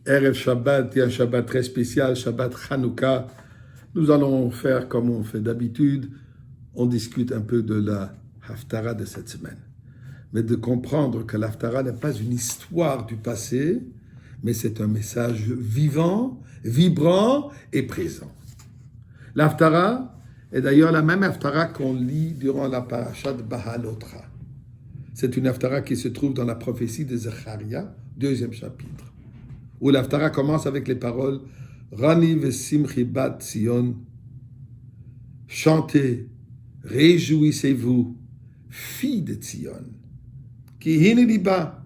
Erev Shabbat, il y a un Shabbat très spécial, Shabbat Hanouka. Nous allons faire comme on fait d'habitude, on discute un peu de la Haftara de cette semaine. Mais de comprendre que l'Haftara n'est pas une histoire du passé, mais c'est un message vivant, vibrant et présent. L'Haftara est d'ailleurs la même Haftara qu'on lit durant la paracha de Bahalotra. C'est une Haftara qui se trouve dans la prophétie de Zacharia, 2e chapitre, où l'Haftara commence avec les paroles Rani vesimchi bat Sion, chantez, réjouissez-vous, filles de Sion. Ki hine liba,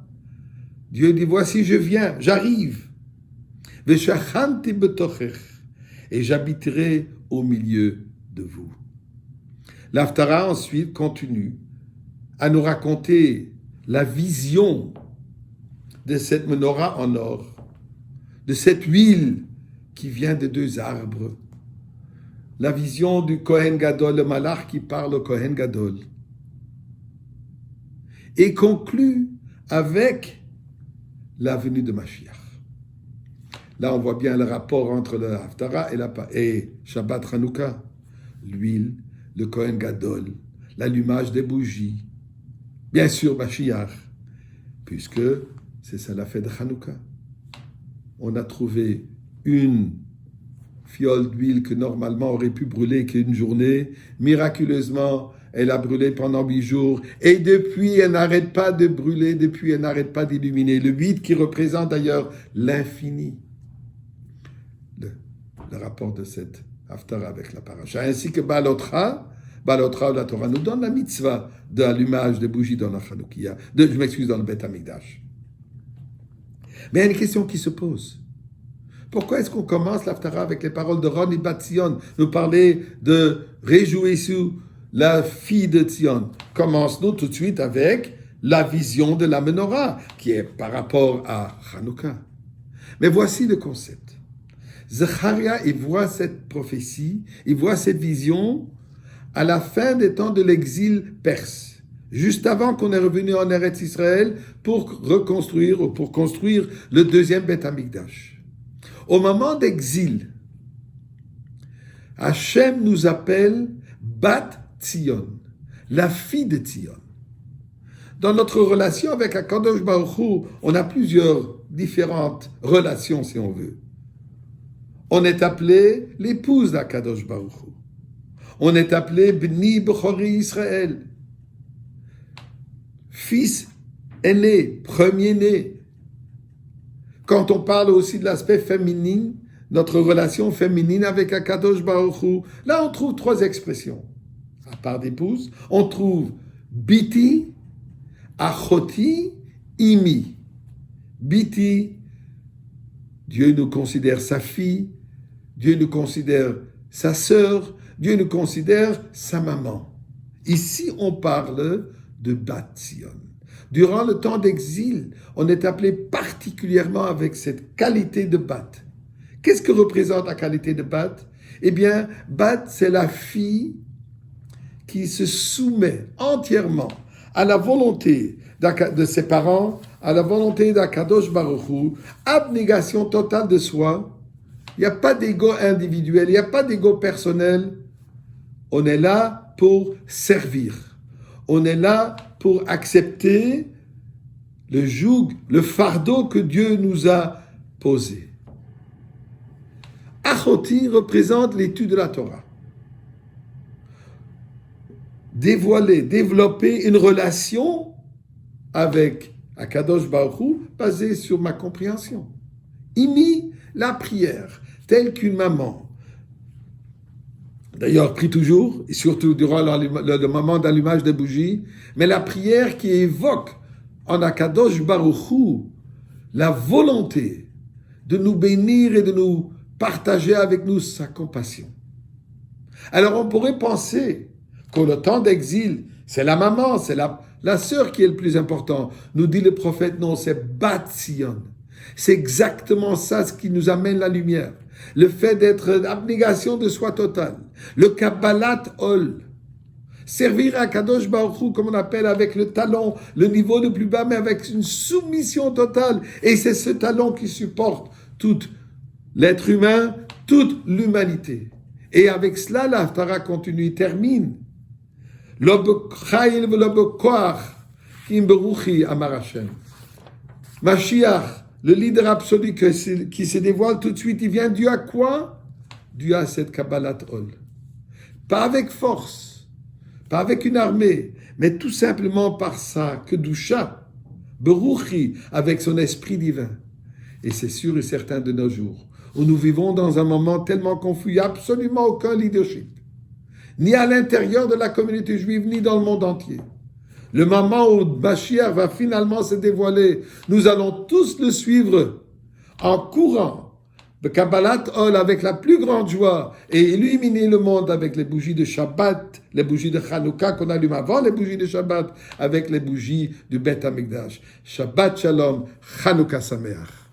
Dieu dit voici je viens, j'arrive. Veshachanti betochech, et j'habiterai au milieu de vous. L'Haftara ensuite continue à nous raconter la vision de cette menorah en or, de cette huile qui vient de 2 arbres, la vision du Kohen Gadol, le Malach qui parle au Kohen Gadol, et conclut avec la venue de Mashiach. Là, on voit bien le rapport entre le Haftara et Shabbat Hanouka, l'huile, le Kohen Gadol, l'allumage des bougies, bien sûr Mashiach, puisque c'est ça la fête de Hanouka. On a trouvé une fiole d'huile que normalement aurait pu brûler qu'une journée. Miraculeusement, elle a brûlé pendant 8 jours. Et depuis, elle n'arrête pas de brûler, depuis, elle n'arrête pas d'illuminer. Le 8 qui représente d'ailleurs l'infini. Le rapport de cette Haftara avec la paracha. Ainsi que Balotra, la Torah nous donne la mitzvah de l'allumage des bougies dans la Chanoukia. Dans le Beth Amikdash. Mais il y a une question qui se pose. Pourquoi est-ce qu'on commence l'Haftara avec les paroles de Roni bat Sion, nous parler de réjouissez-vous, la fille de Sion? Commence-nous tout de suite avec la vision de la menorah, qui est par rapport à Hanouka. Mais voici le concept. Zacharia, il voit cette prophétie, il voit cette vision à la fin des temps de l'exil perse, juste avant qu'on est revenu en Eretz Israël pour reconstruire ou pour construire le 2e Beth Amikdash. Au moment d'exil, Hachem nous appelle Bat Tzion, la fille de Tzion. Dans notre relation avec Akadosh Baruch Hu, on a plusieurs différentes relations, si on veut. On est appelé l'épouse d'Akadosh Baruch Hu. On est appelé Bni Bechori Israël, fils aîné, premier-né. Quand on parle aussi de l'aspect féminin, notre relation féminine avec Akadosh Baruch Hu, là on trouve 3 expressions. À part d'épouse, on trouve Biti, Achoti, Imi. Biti, Dieu nous considère sa fille, Dieu nous considère sa sœur, Dieu nous considère sa maman. Ici, on parle de Bat Sion. Durant le temps d'exil, on est appelé particulièrement avec cette qualité de Bat. Qu'est-ce que représente la qualité de Bat? Eh bien, Bat, c'est la fille qui se soumet entièrement à la volonté de ses parents, à la volonté d'Akadosh Baruch Hu, abnégation totale de soi. Il n'y a pas d'ego individuel, il n'y a pas d'ego personnel. On est là pour servir. On est là pour accepter le joug, le fardeau que Dieu nous a posé. Achoti représente l'étude de la Torah. Dévoiler, développer une relation avec Akadosh Baruch Hu basée sur ma compréhension. Imi, la prière, telle qu'une maman. D'ailleurs, prie toujours, et surtout durant le moment d'allumage des bougies, mais la prière qui évoque en Akadosh Baruch Hu la volonté de nous bénir et de nous partager avec nous sa compassion. Alors on pourrait penser qu'au le temps d'exil, c'est la maman, c'est la sœur qui est le plus important. Nous dit le prophète, non, c'est Bat Sion. C'est exactement ça ce qui nous amène la lumière. Le fait d'être l'abnégation de soi totale. Le Kabbalat Ol. Servir à Kadosh Baruch Hu, comme on appelle, avec le talon, le niveau le plus bas, mais avec une soumission totale. Et c'est ce talon qui supporte tout l'être humain, toute l'humanité. Et avec cela, la Haftarah continue, termine. Lo b'chayil v'lo b'koach, ki im beruchi amar Hashem. Mashiach, le leader absolu qui se dévoile tout de suite, il vient dû à quoi? Dû à cette Kabbalat Ol. Pas avec force, pas avec une armée, mais tout simplement par sa Kedusha, Beruchi, avec son esprit divin. Et c'est sûr et certain de nos jours, où nous vivons dans un moment tellement confus, il n'y a absolument aucun leadership, ni à l'intérieur de la communauté juive, ni dans le monde entier. Le moment où Mashiach va finalement se dévoiler, nous allons tous le suivre en courant, de Kabbalat Ol avec la plus grande joie et illuminer le monde avec les bougies de Shabbat, les bougies de Hanouka qu'on allume avant les bougies de Shabbat, avec les bougies du Beth Amikdash. Shabbat Shalom, Hanouka Sameach.